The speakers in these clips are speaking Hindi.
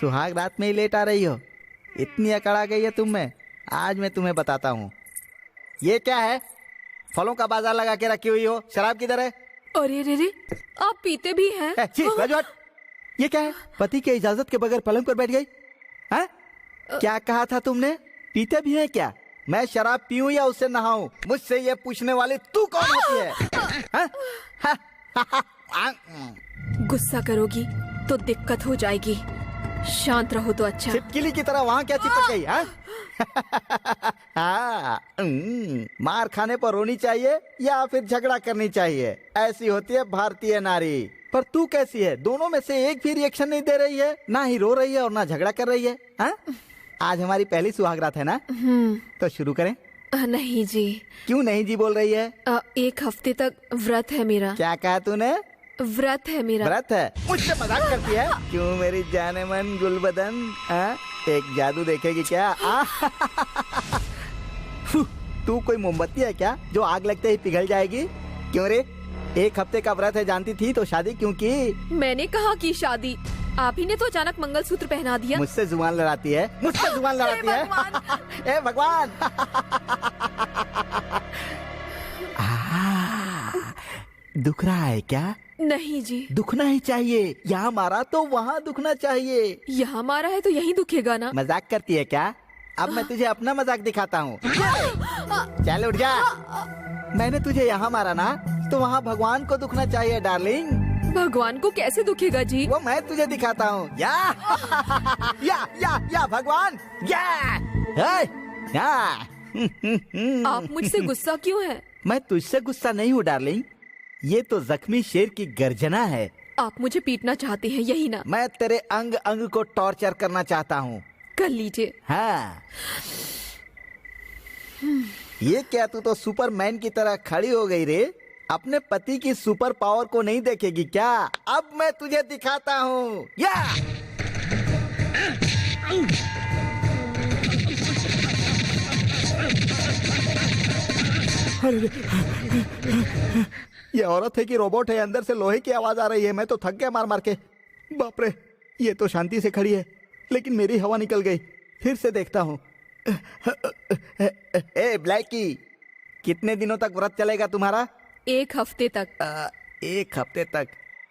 सुहाग रात में ही लेट आ रही हो? इतनी अकड़ आ गई है तुम में। आज मैं तुम्हें बताता हूँ। ये क्या है? फलों का बाजार लगा के रखी हुई हो। शराब किधर है? अरे रे रे, आप पीते भी हैं? ये क्या है? पति के इजाजत के बगैर पलंग पर बैठ गई? हैं? क्या कहा था तुमने? पीते भी हैं क्या? मैं शराब पीऊं या उससे नहाऊं? मुझसे ये पूछने वाली तू कौन होती है? गुस्सा करोगी तो दिक्कत हो जाएगी। शांत रहो तो अच्छा। छिपकली की तरह वहाँ क्या चिपक गई? मार खाने पर रोनी चाहिए या फिर झगड़ा करनी चाहिए? ऐसी होती है भारतीय नारी। पर तू कैसी है? दोनों में से एक भी रिएक्शन नहीं दे रही है। ना ही रो रही है और ना झगड़ा कर रही है। आज हमारी पहली सुहागरात है ना, तो शुरू करें? नहीं जी। क्यों नहीं जी बोल रही है? 1 हफ्ते तक व्रत है मेरा। क्या कहा तूने? व्रत है मेरा। व्रत है? मुझसे मजाक करती है? क्यों मेरी जाने मन गुलबदन, एक जादू देखेगी क्या? तू कोई मोमबत्ती है क्या जो आग लगते ही पिघल जाएगी? क्यों रे, 1 हफ्ते का व्रत है जानती थी तो शादी क्यों की? मैंने कहा कि शादी, आप ही ने तो अचानक मंगलसूत्र पहना दिया। मुझसे जुबान लड़ाती है, मुझसे जुबान लड़ाती है। ए भगवान। दुख रहा है क्या? नहीं जी। दुखना ही चाहिए। यहाँ मारा तो वहाँ दुखना चाहिए। यहाँ मारा है तो यहीं दुखेगा ना। मजाक करती है क्या? अब मैं तुझे अपना मजाक दिखाता हूँ। चल उठ जा। मैंने तुझे यहाँ मारा ना, तो वहाँ भगवान को दुखना चाहिए डार्लिंग। भगवान को कैसे दुखेगा जी? वो मैं तुझे दिखाता हूँ। या भगवान या। आप मुझसे गुस्सा क्यों है? मैं तुझसे गुस्सा नहीं हूँ डार्लिंग, ये तो जख्मी शेर की गर्जना है। आप मुझे पीटना चाहते हैं, यही ना? मैं तेरे अंग अंग को टॉर्चर करना चाहता हूँ। कर लीजिए। हाँ। ये क्या, तू तो सुपरमैन की तरह खड़ी हो गई रे। अपने पति की सुपर पावर को नहीं देखेगी क्या? अब मैं तुझे दिखाता हूँ। ये औरत है कि रोबोट है? अंदर से लोहे की आवाज आ रही है। मैं तो थक गया मार मार के। बाप रे, ये तो शांति से खड़ी है लेकिन मेरी हवा निकल गई। फिर से देखता हूँ। ए ब्लैकी, कितने दिनों तक व्रत चलेगा तुम्हारा? 1 हफ्ते तक। 1 हफ्ते तक?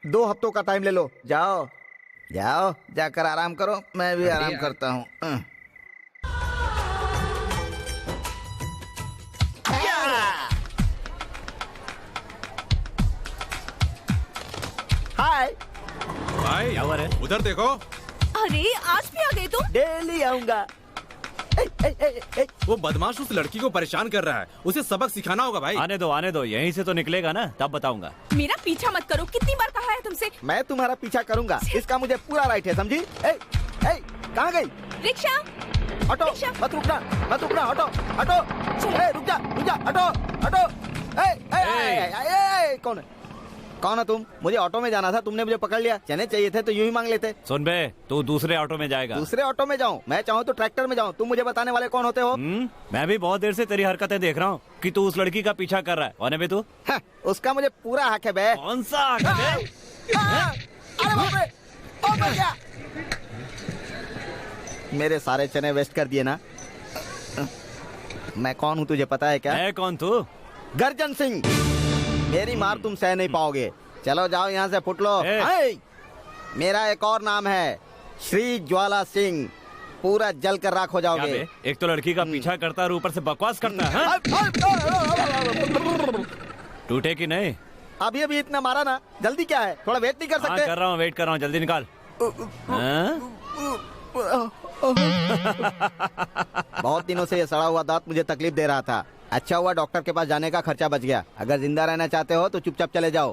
2 हफ्तों का टाइम ले लो। जाओ जाओ, जाकर आराम करो। मैं भी आराम करता हूँ। हाय भाई, उधर देखो। अरे आज भी आ गए तुम? डेली आऊंगा। वो बदमाश उस लड़की को परेशान कर रहा है, उसे सबक सिखाना होगा भाई। आने दो, यहीं से तो निकलेगा ना, तब बताऊंगा। मेरा पीछा मत करो, कितनी बार कहा है तुमसे? मैं तुम्हारा पीछा करूंगा, इसका मुझे पूरा राइट है, समझी? कहाँ गई? रिक्शा। ऑटो, मत रुकना, ऑटो, रुक जा, ऑटो। कौन है तुम? मुझे ऑटो में जाना था, तुमने मुझे पकड़ लिया। चने चाहिए थे तो यूं ही मांग लेते। सुन बे, तू दूसरे ऑटो में जाएगा। दूसरे ऑटो में जाऊं? मैं चाहूँ तो ट्रैक्टर में जाऊं। तुम मुझे बताने वाले कौन होते हो? मैं भी बहुत देर से तेरी हरकतें देख रहा हूँ कि तू उस लड़की का पीछा कर रहा है। कौन है बे तू? उसका मुझे पूरा हक है बे। कौन सा हक है? अरे बाप रे, ओ मर गया। मेरे सारे चने वेस्ट कर दिए ना। मैं कौन हूँ तुझे पता है क्या? है कौन तू? गर्जन सिंह। मेरी मार तुम सह नहीं पाओगे। चलो जाओ यहाँ से, फुट लो। मेरा एक और नाम है, श्री ज्वाला सिंह। पूरा जल कर राख हो जाओगे। एक तो लड़की का पीछा करता है और ऊपर से बकवास करता है। टूटे कि नहीं? अभी इतना मारा ना, जल्दी क्या है? थोड़ा वेट नहीं कर सकते? कर रहा हूँ, वेट कर रहा हूँ, जल्दी निकाल। बहुत दिनों से ये सड़ा हुआ दांत मुझे तकलीफ दे रहा था। अच्छा हुआ डॉक्टर के पास जाने का खर्चा बच गया। अगर जिंदा रहना चाहते हो तो चुपचाप चले जाओ।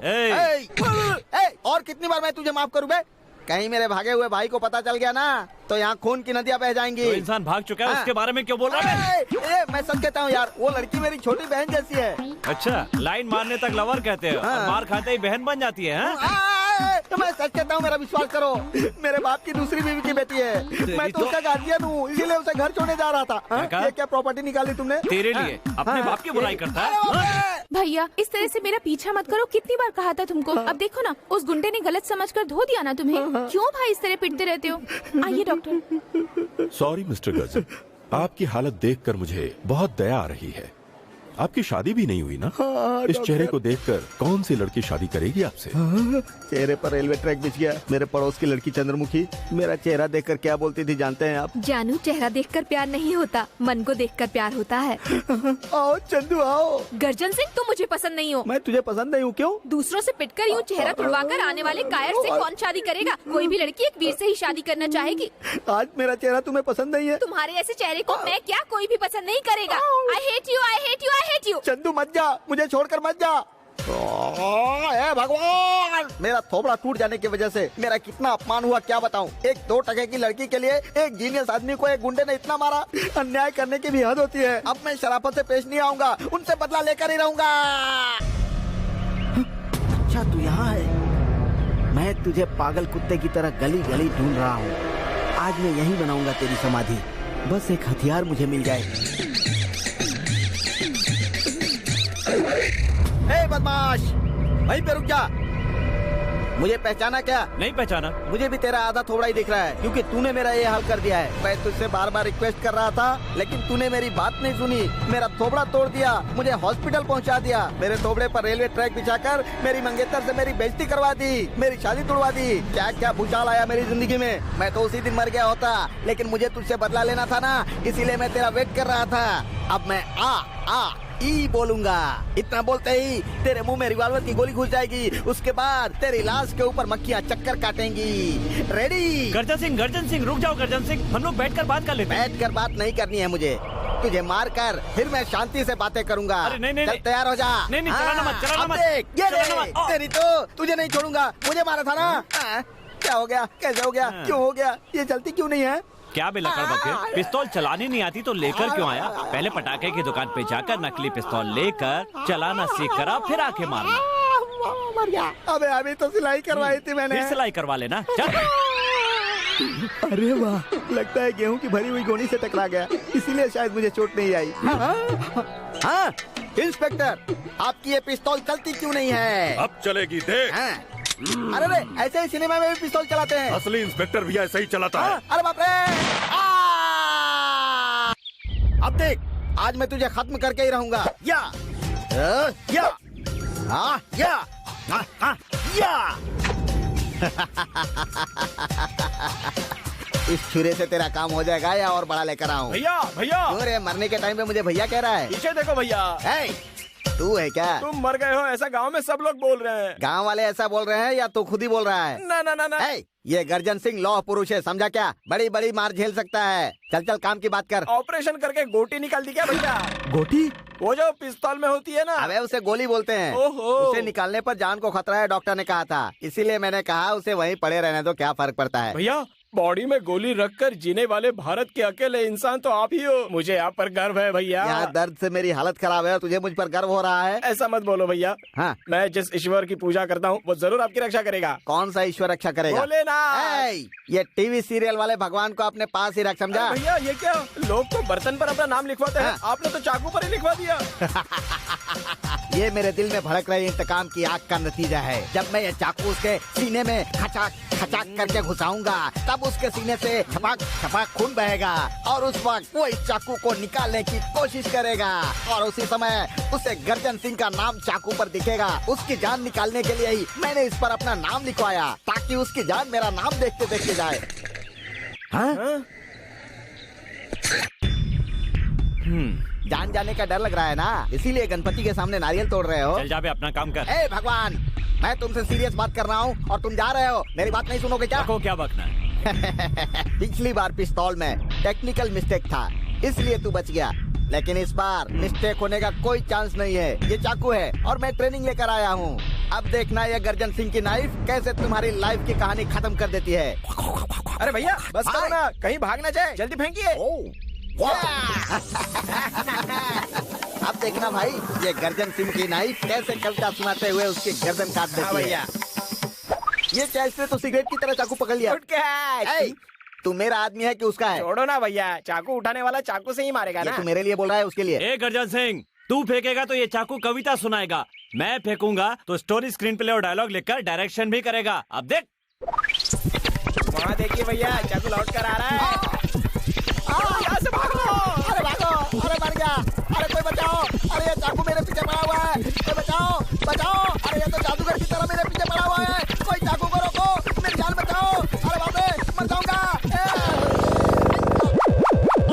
और कितनी बार मैं तुझे माफ करूं बे? कहीं मेरे भागे हुए भाई को पता चल गया ना तो यहाँ खून की नदियाँ बह जाएंगी। तो इंसान भाग चुका है, उसके बारे में क्यों बोल रहा है? मैं सच कहता हूँ यार, वो लड़की मेरी छोटी बहन जैसी है। अच्छा, लाइन मारने तक लवर कहते हैं और मार खाते ही बहन बन जाती है। मैं सच कहता हूँ, मेरा विश्वास करो। मेरे बाप की दूसरी बीवी की बेटी है, मैं तो उसका गार्जियन हूँ, इसीलिए उसे घर छोड़ने जा रहा था। ये क्या प्रॉपर्टी निकाली तुमने? तेरे लिए अपने बाप की बुराई करता है। भैया इस तरह से मेरा पीछा मत करो, कितनी बार कहा था तुमको। अब देखो ना, उस गुंडे ने गलत समझकर धो दिया ना तुम्हें। क्यों भाई इस तरह पिटते रहते हो? आइए डॉक्टर। सॉरी मिस्टर गर्जन, आपकी हालत देखकर मुझे बहुत दया आ रही है। आपकी शादी भी नहीं हुई ना? इस चेहरे को देखकर कौन सी लड़की शादी करेगी आपसे? चेहरे पर रेलवे ट्रैक बिछ गया। मेरे पड़ोस की लड़की चंद्रमुखी मेरा चेहरा देखकर क्या बोलती थी जानते हैं आप? जानू, चेहरा देखकर प्यार नहीं होता, मन को देखकर प्यार होता है। आओ चंदू आओ। गर्जन सिंह, तुम मुझे पसंद नहीं हो। मैं तुझे पसंद नहीं हूँ? क्यों? दूसरों से पिटकर यूँ चेहरा तुड़वाकर आने वाले कायर से कौन शादी करेगा? कोई भी लड़की एक वीर से ही शादी करना चाहेगी। आज मेरा चेहरा तुम्हें पसंद नहीं है? तुम्हारे ऐसे चेहरे को मैं क्या, कोई भी पसंद नहीं करेगा। I hate you, I hate you, I hate you. Chandu मत जा, मुझे छोड़कर मत जा। हे भगवान, मेरा थोबड़ा टूट जाने की वजह से मेरा कितना अपमान हुआ क्या बताऊं। एक 2 टके की लड़की के लिए एक जीनियस आदमी को एक गुंडे ने इतना मारा। अन्याय करने की भी हद होती है। अब मैं शराफत से पेश नहीं आऊंगा, उनसे बदला लेकर ही रहूंगा। अच्छा तू यहाँ है? मैं तुझे पागल कुत्ते की तरह गली गली ढूंढ रहा हूँ। आज मैं यहीं बनाऊंगा तेरी समाधि, बस एक हथियार मुझे मिल जाए। ए बदमाश, वहीं पे रुक जा। मुझे पहचाना क्या? नहीं पहचाना। मुझे भी तेरा आधा थोड़ा ही दिख रहा है, क्योंकि तूने मेरा ये हाल कर दिया है। मैं तुझसे बार बार रिक्वेस्ट कर रहा था, लेकिन तूने मेरी बात नहीं सुनी। मेरा थोबड़ा तोड़ दिया, मुझे हॉस्पिटल पहुंचा दिया। मेरे थोबड़े पर रेलवे ट्रैक बिछाकर मेरी मंगेतर से मेरी बेइज्जती करवा दी, मेरी शादी तोड़वा दी। क्या क्या भूचाल आया मेरी जिंदगी में। मैं तो उसी दिन मर गया होता, लेकिन मुझे तुझसे बदला लेना था ना, इसीलिए मैं तेरा वेट कर रहा था। अब मैं आ ई बोलूंगा। इतना बोलते ही तेरे मुंह में रिवॉल्वर की गोली घुस जाएगी। उसके बाद तेरी लाश के ऊपर मक्खियां चक्कर काटेंगी। रेडी? गर्जन सिंह रुक जाओ। गर्जन सिंह, हम लोग बैठकर बात कर लेते हैं। बैठकर बात नहीं करनी है मुझे, तुझे मार कर फिर मैं शांति से बातें करूंगा। अरे नहीं, चल तैयार हो जा। नहीं, चलाना मत, चलाना मत। देख ये तेरी तो, तुझे नहीं छोड़ूंगा। मुझे मारा था ना? क्या हो गया? कैसे हो गया? क्यों हो गया? ये चलती क्यों नहीं है? क्या बेलकड़ बके, पिस्तौल चलानी नहीं आती तो लेकर क्यों आया? पहले पटाखे की दुकान पे जाकर नकली पिस्तौल लेकर चलाना सीख कर आ, फिर आके मारना। मर गया। अबे अभी तो सिलाई करवाई थी मैंने। फिर सिलाई करवा लेना। चल। अरे वाह, लगता है गेहूं की भरी हुई गोनी से टकरा गया, इसीलिए शायद मुझे चोट नहीं आई। हाँ इंस्पेक्टर, आपकी ये पिस्तौल चलती क्यों नहीं है? अब चलेगी देख। अरे रे, ऐसे ही सिनेमा में भी पिस्तौल चलाते हैं। असली इंस्पेक्टर भी ऐसा ही चलाता है। अरे बाप रे! अब देख, आज मैं तुझे खत्म करके ही रहूंगा। या इस छुरे से तेरा काम हो जाएगा या और बड़ा लेकर आऊं? भैया भैया, अरे मरने के टाइम पे मुझे भैया कह रहा है। पीछे देखो भैया। तू है क्या? तुम मर गए हो ऐसा गांव में सब लोग बोल रहे हैं। गांव वाले ऐसा बोल रहे हैं या तू खुद ही बोल रहा है? ना ना ना ना। ये गर्जन सिंह लौह पुरुष है, समझा क्या? बड़ी बड़ी मार झेल सकता है। चल चल काम की बात कर। ऑपरेशन करके गोटी निकाल दी क्या भैया? गोटी? वो जो पिस्तौल में होती है ना। अबे उसे गोली बोलते हैं। ओहो। उसे निकालने पर जान को खतरा है, डॉक्टर ने कहा था। इसीलिए मैंने कहा उसे वहीं पड़े रहने दो, क्या फर्क पड़ता है। भैया, बॉडी में गोली रखकर जीने वाले भारत के अकेले इंसान तो आप ही हो। मुझे आप पर गर्व है भैया। यहाँ दर्द से मेरी हालत खराब है और तुझे मुझ पर गर्व हो रहा है? ऐसा मत बोलो भैया। हाँ। मैं जिस ईश्वर की पूजा करता हूँ वो जरूर आपकी रक्षा करेगा। कौन सा ईश्वर रक्षा करेगा? भोलेनाथ। ये टीवी सीरियल वाले भगवान को अपने पास ही रख, समझा? भैया ये क्या, लोग तो बर्तन पर अपना नाम लिखवाते हैं, आपने तो चाकू पर ही लिखवा दिया। ये मेरे दिल में भड़क रही इंतकाम की आग का नतीजा है। जब मैं ये चाकू उसके सीने में खचाक खचाक करके घुसाऊंगा, तब उसके सीने से छपाक छपाक खून बहेगा और उस वक्त वो इस चाकू को निकालने की कोशिश करेगा और उसी समय उसे गर्जन सिंह का नाम चाकू पर दिखेगा। उसकी जान निकालने के लिए ही मैंने इस पर अपना नाम लिखवाया, ताकि उसकी जान मेरा नाम देखते देखते जाए। हाँ? जान जाने का डर लग रहा है ना, इसीलिए गणपति के सामने नारियल तोड़ रहे हो। चल जा बे, अपना काम कर। ए भगवान, मैं तुमसे सीरियस बात कर रहा हूँ और तुम जा रहे हो, मेरी बात नहीं सुनोगे क्या? क्या बकना है? पिछली बार पिस्तौल में टेक्निकल मिस्टेक था, इसलिए तू बच गया, लेकिन इस बार मिस्टेक होने का कोई चांस नहीं है। ये चाकू है और मैं ट्रेनिंग लेकर आया हूँ। अब देखना ये गर्जन सिंह की नाइफ कैसे तुम्हारी लाइफ की कहानी खत्म कर देती है। अरे भैया बस करो ना, कहीं भाग ना जाए, जल्दी फेंकिए। अब देखना भाई, ये गर्जन सिंह की नाइफ कैसे कविता सुनाते हुए उसकी गर्दन काट देती है। ये क्या इसने तो सिगरेट की तरह चाकू पकड़ लिया। उठ के है। ए, तू मेरा आदमी है कि उसका है? छोड़ो ना भैया, चाकू उठाने वाला चाकू से ही मारेगा ये ना। तू मेरे लिए बोल रहा है उसके लिए? ए गर्जन सिंह, तू फेंकेगा तो ये चाकू कविता सुनाएगा, मैं फेंकूंगा तो स्टोरी, स्क्रीन प्ले और डायलॉग लिखकर डायरेक्शन भी करेगा। अब देख। वहाँ देखिए भैया, चाकू लौट कर आ रहा है। यहाँ से भागो। अरे भागो, अरे मर गया, अरे कोई बचाओ, अरे ये चाकू मेरे पीछे पड़ा हुआ है, कोई बचाओ बचाओ, अरे ये तो जादूगर की तरह मेरे पीछे पड़ा हुआ है, कोई चाकू को रोको, मेरी जान बचाओ, अरे बाप रे मर जाऊंगा।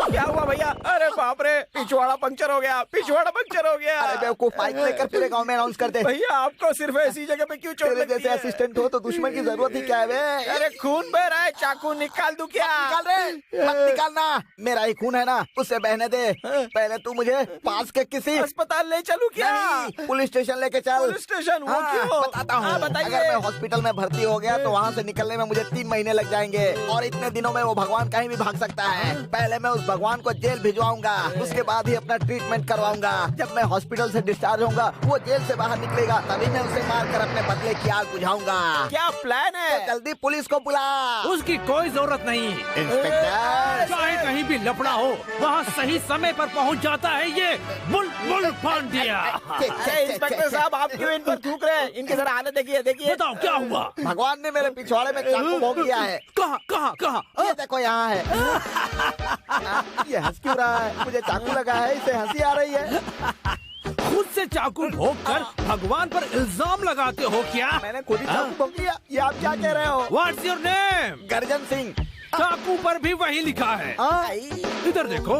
क्या हुआ भैया? अरे बाप रे, पिछवाड़ा पंक्चर हो गया, पिछवाड़ा पंक्चर हो गया। अरे बेवकूफ, बाइक लेकर पूरे गांव में अनाउंस कर दे। भैया आपको सिर्फ ऐसी जगह पे क्यों चोट तेरे लगती जैसे है? असिस्टेंट हो तो दुश्मन की जरूरत ही क्या है बे? अरे खून बह रहा है, चाकू निकाल दूं क्या? निकाल रे, मत निकालना, मेरा ही खून है ना, उससे बहने दे। पहले तू मुझे पास के किसी अस्पताल ले चलूं क्या? नहीं, पुलिस स्टेशन लेके चल। Police station? वो हाँ, क्यों? बताता हूँ। हाँ, बताइए। अगर मैं हॉस्पिटल में भर्ती हो गया तो वहाँ से निकलने में मुझे 3 महीने लग जाएंगे, और इतने दिनों में वो भगवान कहीं भी भाग सकता है। पहले मैं उस भगवान को जेल भिजवाऊंगा, उसके बाद ही अपना ट्रीटमेंट करवाऊंगा। जब मैं हॉस्पिटल से डिस्चार्ज होऊंगा, वो जेल से बाहर निकलेगा, तभी मैं उसे मारकर अपने बदले की आग बुझाऊंगा। क्या प्लान है? तो जल्दी पुलिस को बुला। उसकी कोई जरूरत नहीं। इंस्पेक्टर, चाहे कहीं भी लफड़ा हो, वहाँ सही समय पर पहुँच जाता है ये बुलबुल पांड्या। अरे इंस्पेक्टर साहब, आप क्यों इन पर थूक रहे हैं? इनकी जरा हालत देखिए, देखिए। बताओ क्या हुआ? भगवान ने मेरे पिछवाड़े में चाकू भोंक दिया है। कहाँ कहाँ कहाँ? ये देखो यहाँ है। ये हंस क्यों रहा है? मुझे चाकू लगा है, इसे हंसी आ रही है। खुद से चाकू भोंक कर भगवान पर इल्जाम लगाते हो क्या? मैंने खुद ही चाकू भोंक लिया। ये आप क्या कह रहे हो? What's your name? गर्जन सिंह। चाकू पर भी वही लिखा है। इधर देखो,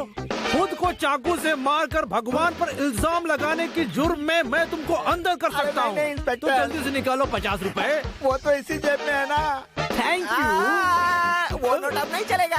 खुद को चाकू से मारकर भगवान पर इल्जाम लगाने की जुर्म में मैं तुमको अंदर कर अरे सकता हूँ। नहीं, इंस्पेक्टर। तो जल्दी से निकालो 50 रुपए। वो तो इसी जेब में है ना। Thank you. वो नोट अब नहीं चलेगा।